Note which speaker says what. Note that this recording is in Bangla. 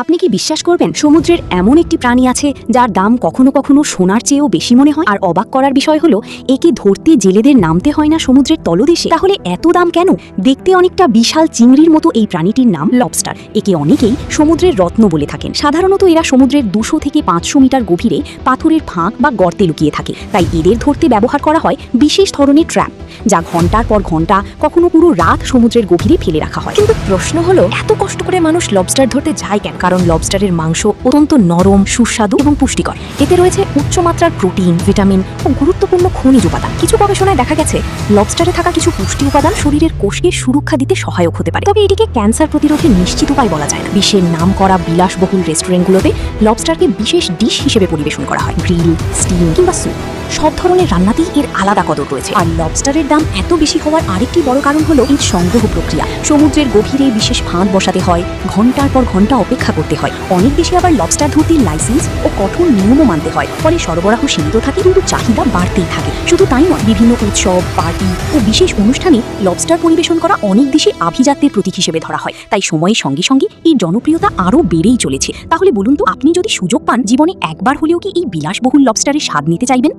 Speaker 1: আপনি কি বিশ্বাস করবেন সমুদ্রের এমন একটি প্রাণী আছে যার দাম কখনো কখনো সোনার চেয়েও বেশি মনে হয়? আর অবাক করার বিষয় হলো একে ধরতে জেলেদের নামতে হয় না সমুদ্রের তলদেশে। তাহলে এত দাম কেন? দেখতে অনেকটা বিশাল চিংড়ির মতো এই প্রাণীটির নাম লবস্টার। একে অনেকেই সমুদ্রের রত্ন বলে থাকেন। সাধারণত এরা সমুদ্রের 200 থেকে 500 মিটার গভীরে পাথরের ফাঁক বা গর্তে লুকিয়ে থাকে। তাই এদের ধরতে ব্যবহার করা হয় বিশেষ ধরনের ট্র্যাপ, যা ঘন্টার পর ঘন্টা, কখনো পুরো রাত সমুদ্রের গভীরে ফেলে রাখা হয়। কিন্তু প্রশ্ন হলো, এত কষ্ট করে মানুষ লবস্টার ধরতে যায় কেন? কারণ লবস্টারের মাংস অত্যন্ত নরম, সুস্বাদু এবং পুষ্টিকর। এতে রয়েছে উচ্চমাত্রার প্রোটিন, ভিটামিন ও গুরুত্বপূর্ণ খনিজ উপাদান। কিছু গবেষণায় দেখা গেছে লবস্টারে থাকা কিছু পুষ্টি উপাদান শরীরের কোষকে সুরক্ষা দিতে সহায়ক হতে পারে। তবে এটিকে ক্যান্সার প্রতিরোধের নিশ্চিত উপায় বলা যায় না। বিশ্বের নামকরা বিলাসবহুল রেস্টুরেন্টগুলোতে লবস্টারকে বিশেষ ডিশ হিসেবে পরিবেশন করা হয়। গ্রিল, স্টিম কিংবা স্যুপ, সব ধরনের রান্নাতেই এর আলাদা কদর রয়েছে। আর লবস্টারের দাম এত বেশি হওয়ার আরেকটি বড় কারণ হলো এর সংগ্রহ প্রক্রিয়া। সমুদ্রের গভীরে বিশেষ ফাঁদ বসাতে হয়, ঘন্টার পর ঘন্টা অপেক্ষা করতে হয়। অনেক বেশি আবার লবস্টার ধরতে লাইসেন্স ও কঠোর নিয়মও মানতে হয়। ফলে সরবরাহ সীমিত থাকে, কিন্তু চাহিদা বাড়তেই থাকে। শুধু তাই নয়, বিভিন্ন উৎসব, পার্টি ও বিশেষ অনুষ্ঠানে লবস্টার পরিবেশন করা অনেক দেশে আভিজাত্যের প্রতীক হিসেবে ধরা হয়। তাই সময়ের সঙ্গে সঙ্গে এই জনপ্রিয়তা আরও বেড়েই চলেছে। তাহলে বলুন তো, আপনি যদি সুযোগ পান, জীবনে একবার হলেও কি এই বিলাসবহুল লবস্টারের স্বাদ নিতে চাইবেন?